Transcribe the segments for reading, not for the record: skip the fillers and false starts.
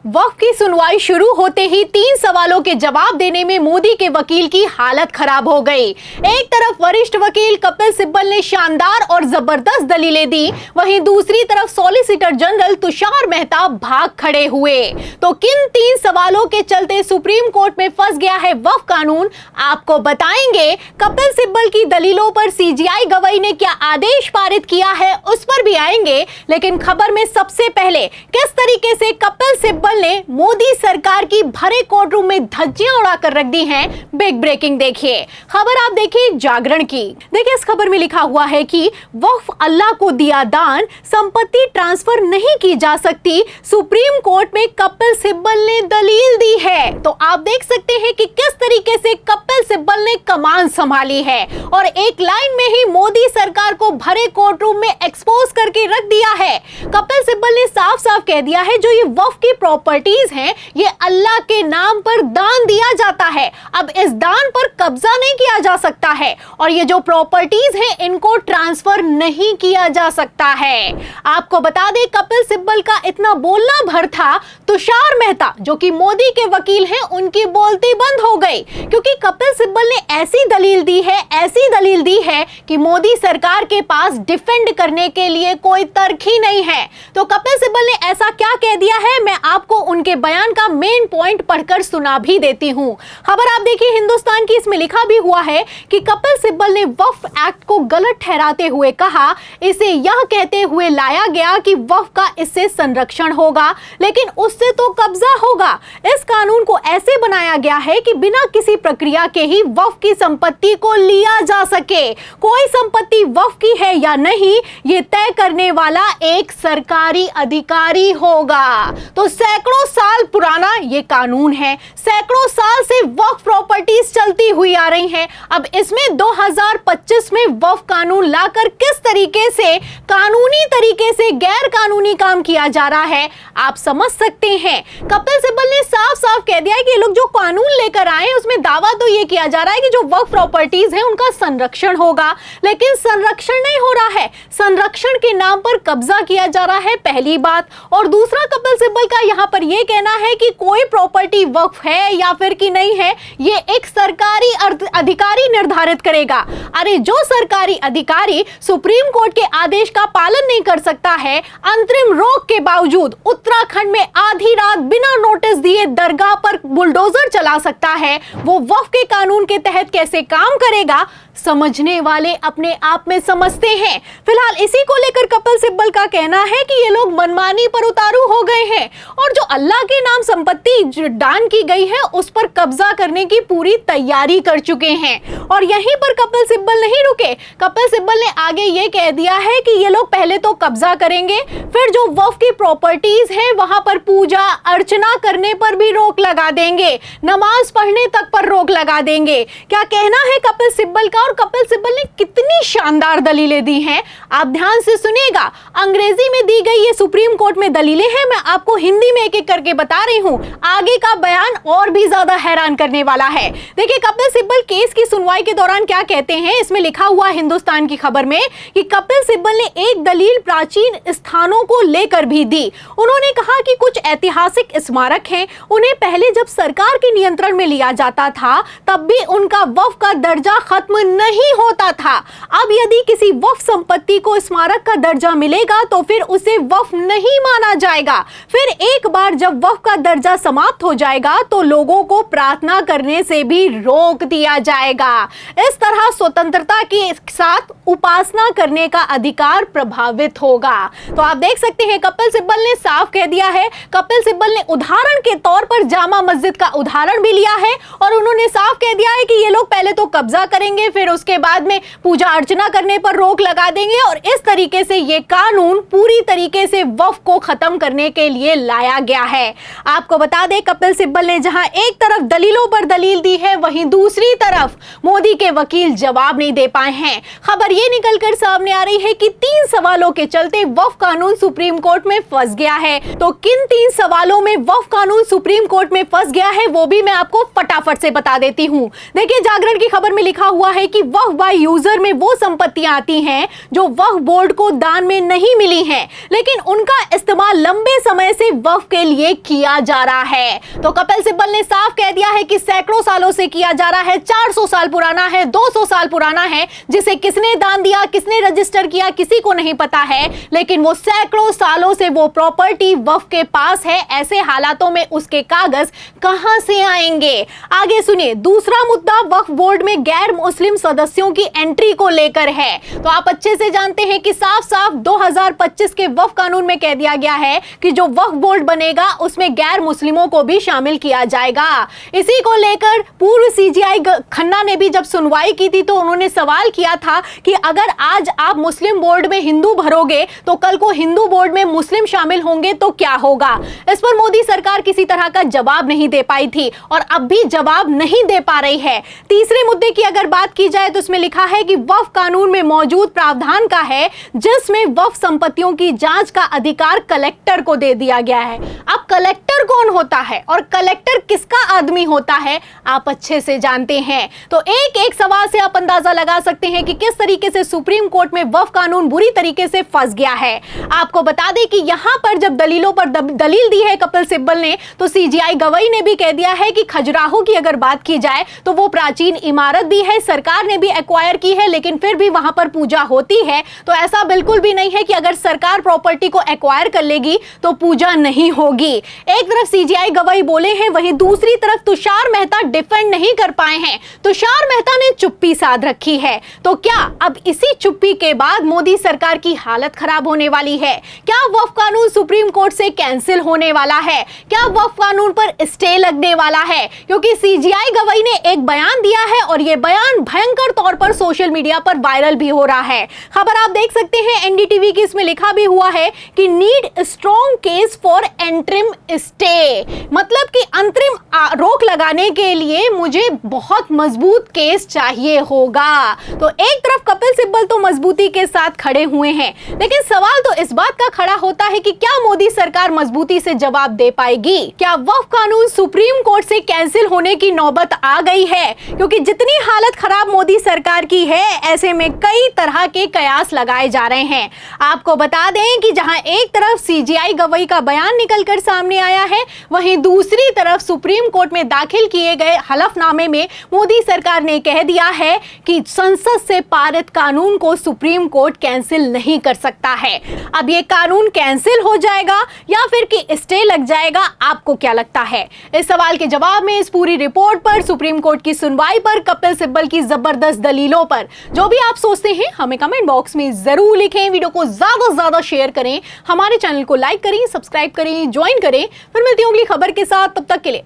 वक्फ की सुनवाई शुरू होते ही 3 सवालों के जवाब देने में मोदी के वकील की हालत खराब हो गई। एक तरफ वरिष्ठ वकील कपिल सिब्बल ने शानदार और जबरदस्त दलीलें दी, वहीं दूसरी तरफ सॉलिसिटर जनरल तुषार मेहता भाग खड़े हुए। तो किन 3 सवालों के चलते सुप्रीम कोर्ट में फंस गया है वक्फ कानून, आपको बताएंगे। कपिल सिब्बल की दलीलों पर सीजीआई गवाही ने क्या आदेश पारित किया है, उस पर भी आएंगे। लेकिन खबर में सबसे पहले किस तरीके से कपिल सिब्बल ने मोदी सरकार की भरे कोर्ट रूम में धज्जियां उड़ाकर रख दी हैं, बिग ब्रेकिंग देखिए। खबर आप देखिए जागरण की। देखिए इस खबर में लिखा हुआ है कि वक्फ अल्लाह को दिया दान, संपत्ति ट्रांसफर नहीं की जा सकती, सुप्रीम कोर्ट में कपिल सिब्बल ने दलील दी है। तो आप देख सकते हैं कि किस तरीके से कपिल सिब्बल ने कमान संभाली है और एक लाइन में ही मोदी सरकार को भरे कोर्ट रूम में एक्सपोज करके रख दिया है। कपिल सिब्बल ने साफ साफ कह दिया है जो ये वक्फ की प्रॉपर्टीज हैं ये अल्लाह के नाम पर दान दिया जाता है, अब इस दान पर कब्जा नहीं किया जा सकता है और ये जो प्रॉपर्टीज हैं इनको ट्रांसफर नहीं किया जा सकता है। आपको बता दें कपिल सिब्बल का इतना बोलना भर था, तुषार मेहता जो कि मोदी के वकील हैं उनकी बोलती बंद हो गई, क्योंकि कपिल सिब्बल ने ऐसी दलील दी है कि मोदी सरकार के पास डिफेंड करने के लिए कोई तर्क ही नहीं है। तो कपिल सिब्बल ने ऐसा क्या कह दिया है, मैं आपको उनके बयान का मेन पॉइंट पढ़कर सुना भी देती हूं। खबर आप देखिए हिंदुस्तान की, इसमें लिखा भी हुआ है कि कपिल सिब्बल ने वक्फ एक्ट को गलत ठहराते हुए कहा, इसे यह कहते हुए लाया गया कि वक्फ का इससे संरक्षण होगा लेकिन उससे तो कब्जा होगा। इस कानून को ऐसे बनाया गया है कि बिना किसी प्रक्रिया के ही वक्फ की संपत्ति को लिया जा सके। कोई संपत्ति वक्फ की है या नहीं ये तय करने वाला एक सरकारी अधिकारी होगा। तो सैकड़ों साल पुराना ये कानून है, सैकड़ों साल से वक्फ प्रॉपर्टीज चलती हुई आ रही हैं। अब इसमें 2025 में वक्फ कानून लाकर किस तरीके से कानूनी तरीके से गैर कानूनी काम किया जा रहा है आप समझ सकते हैं। कपिल सिब्बल ने साफ साफ कह दिया है कि ये लोग जो कानून लेकर आए उसमें दावा तो ये किया जा रहा है कि जो वक्फ प्रॉपर्टीज हैं उनका संरक्षण होगा, लेकिन संरक्षण नहीं हो रहा है, संरक्षण के नाम पर कब्जा किया जा रहा है, पहली बात। और दूसरा कपिल सिब्बल का यहां पर यह कहना है कि कोई प्रॉपर्टी वक्फ है या फिर कि नहीं है ये एक सरकारी अधिकारी निर्धारित करेगा। अरे जो सरकारी अधिकारी सुप्रीम कोर्ट के आदेश का पालन नहीं कर सकता है, अंतरिम रोक के बावजूद उत्तराखंड में आधी रात बिना नोटिस दिए दरगाह पर बुलडोजर चला सकता है, वो वक्फ के कानून के तहत कैसे काम करेगा समझने वाले अपने आप में समझते हैं। फिलहाल इसी को लेकर कपिल सिब्बल का कहना है कि ये लोग मनमानी पर उतारू हो गए हैं और जो अल्लाह के नाम संपत्ति दान की गई है उस पर कब्जा करने की पूरी तैयारी कर चुके हैं। और यहीं पर कपिल सिब्बल नहीं रुके, कपिल सिब्बल ने आगे ये कह दिया है कि ये लोग पहले तो कब्जा करेंगे, फिर जो वक्फ की प्रॉपर्टीज हैं वहां पर पूजा अर्चना करने पर भी रोक लगा देंगे, नमाज पढ़ने तक पर रोक लगा देंगे। क्या कहना है कपिल सिब्बल का, और कपिल सिब्बल ने कितनी शानदार दलीलें दी हैं आप ध्यान से सुनिएगा। अंग्रेजी में दी गई ये सुप्रीम कोर्ट में दलीलें हैं, मैं आपको हिंदी में एक एक करके बता रही हूं, आगे का बयान और भी ज्यादा हैरान करने वाला है। देखिए कपिल सिब्बल केस की सुनवाई के दौरान क्या कहते हैं, इसमें लिखा हुआ हिंदुस्तान की खबर में कि कपिल सिब्बल ने एक दलील प्राचीन स्थानों को लेकर भी दी। उन्होंने कहा कि कुछ ऐतिहासिक स्मारक हैं, उन्हें पहले जब सरकार के नियंत्रण में लिया जाता था तब भी उनका वक्फ का दर्जा खत्म नहीं होता था। अब यदि किसी वक्फ संपत्ति को स्मारक का दर्जा मिलेगा तो फिर उसे वक्फ नहीं माना जाएगा, फिर एक बार जब वक्फ का दर्जा समाप्त हो जाएगा तो लोगों को प्रार्थना करने से भी रोक दिया जाएगा। इस तरह स्वतंत्रता के साथ उपासना करने का अधिकार प्रभावित होगा। तो आप देख सकते हैं कपिल सिब्बल ने साफ कह दिया है। कपिल सिब्बल ने उदाहरण के तौर पर जामा मस्जिद का उदाहरण भी लिया है और उन्होंने साफ कह दिया है कि ये लोग पहले तो कब्जा करेंगे फिर उसके बाद में पूजा अर्चना करने पर रोक लगा देंगे और इस तरीके से ये कानून पूरी तरीके से वक्फ को खत्म करने के लिए लाया गया है। आपको बता दें कपिल सिब्बल ने जहां एक तरफ दलीलों पर दलील दी है वहीं दूसरी तरफ मोदी के वकील जवाब नहीं दे पाए हैं। खबर ये निकलकर सामने आ रही है कि 3 सवालों के चलते वक्फ कानून सुप्रीम कोर्ट में फंस गया है। तो किन 3 सवालों में वक्फ कानून सुप्रीम कोर्ट में फंस गया है वो भी मैं आपको फटाफट से बता देती हूं। देखिए जागरण की खबर में लिखा हुआ है कि वक्फ बाय यूजर में वो संपत्तियां आती हैं जो वक्फ बोर्ड को दान में नहीं मिली हैं, लेकिन उनका इस्तेमाल लंबे समय से वक्फ के लिए किया जा रहा है। तो कपिल सिब्बल ने साफ कह दिया है कि सैकड़ों सालों से किया जा रहा है, 400 साल पुराना है, 200 साल पुराना है, जिसे किसने दान दिया, किसने रजिस्टर किया, किसी को नहीं पता है, लेकिन वो सैकड़ों सालों से वो प्रॉपर्टी वक्फ के पास है। ऐसे हालातों में उसके कागज कहां से आएंगे? आगे सुनिए। दूसरा मुद्दा वक्फ बोर्ड में गैर मुस्लिम सदस्यों की एंट्री को लेकर है। तो आप अच्छे से जानते हैं कि साफ साफ 2025 के वक्फ कानून में कह दिया गया है कि जो वक्फ बोर्ड बनेगा उसमें गैर मुस्लिमों को भी शामिल किया जाएगा। इसी को लेकर पूर्व सीजीआई खन्ना ने भी जब सुनवाई की थी तो उन्होंने सवाल किया था कि अगर आज आप मुस्लिम बोर्ड में हिंदू भरोगे तो कल को हिंदू बोर्ड में मुस्लिम शामिल होंगे तो क्या होगा? इस पर मोदी सरकार किसी तरह का जवाब नहीं दे पाई थी और अब भी जवाब नहीं दे पा रही है। तीसरे मुद्दे की अगर बात की जाए तो उसमें लिखा है कि वक्फ कानून में मौजूद प्रावधान का है जिसमें वक्फ संपत्तियों की जांच का अधिकार कलेक्टर को दे दिया गया है। अब कलेक्टर कौन होता है और कलेक्टर किसका आदमी होता है आप अच्छे से जानते हैं। तो एक एक सवाल से आप अंदाजा लगा सकते हैं कि किस तरीके से सुप्रीम कोर्ट में वक्फ कानून बुरी तरीके से फंस गया है। आपको बता दें कि यहां पर जब दलीलों पर दलील दी है कपिल सिब्बल ने, तो सीजीआई गवई ने भी कह दिया है कि खजुराहो की अगर बात की जाए तो वो प्राचीन इमारत भी है, सरकार ने भी एक्वायर की है, लेकिन फिर भी वहां पर पूजा होती है। तो ऐसा बिल्कुल भी नहीं है कि अगर सरकार प्रॉपर्टी को एक्वायर कर लेगी तो पूजा नहीं होगी। एक तरफ सीजीआई गवई बोले हैं, वहीं दूसरी तरफ तुषार मेहता डिफेंड नहीं कर पाए हैं। तुषार मेहता ने चुप्पी साध रखी है। तो क्या अब इसी चुप्पी के बाद मोदी सरकार की हालत खराब होने वाली है? क्या वक्फ कानून सुप्रीम कोर्ट से कैंसिल होने वाला है? क्या वक्फ कानून पर स्टे लगने वाला है? क्योंकि सीजीआई गवई ने एक बयान दिया है और यह बयान भयंकर तौर पर सोशल मीडिया पर वायरल भी हो रहा है। खबर आप देख सकते हैं एनडीटीवी की, इसमें लिखा भी हुआ है कि need strong case for interim stay, मतलब कि अंतरिम रोक लगाने के लिए मुझे बहुत मजबूत केस चाहिए होगा। तो एक तरफ कपिल सिब्बल तो मजबूती के साथ खड़े हुए हैं, लेकिन सवाल तो इस बात का खड़ा होता है कि क्या मोदी सरकार मजबूती से जवाब दे पाएगी? क्या वक्फ कानून सुप्रीम कोर्ट से कैंसिल होने की नौबत आ गई है? क्योंकि जितनी हालत खराब मोदी सरकार की है, ऐसे में कई तरह के कयास लगाए जा रहे हैं। आपको बता दें कि जहां एक तरफ सीजीआई गवई का बयान निकलकर सामने आया है, वहीं दूसरी तरफ सुप्रीम कोर्ट में दाखिल किए गए हलफनामे में मोदी सरकार ने कह दिया है कि संसद से पारित कानून को सुप्रीम कोर्ट कैंसिल नहीं कर सकता है। अब ये कानून कैंसिल हो जाएगा या फिर कि स्टे लग जाएगा, आपको क्या लगता है? इस सवाल के जवाब में इस पूरी रिपोर्ट पर, सुप्रीम कोर्ट की सुनवाई पर, कपिल सिब्बल की जबरदस्त दलीलों पर जो भी आप सोचते हैं हमें कमेंट बॉक्स में जरूर लिखें। वीडियो को ज्यादा से ज्यादा शेयर करें, हमारे चैनल को लाइक करें, सब्सक्राइब करें, ज्वाइन करें। फिर मिलती हूँ अगली खबर के साथ, तब तक के लिए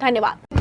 धन्यवाद।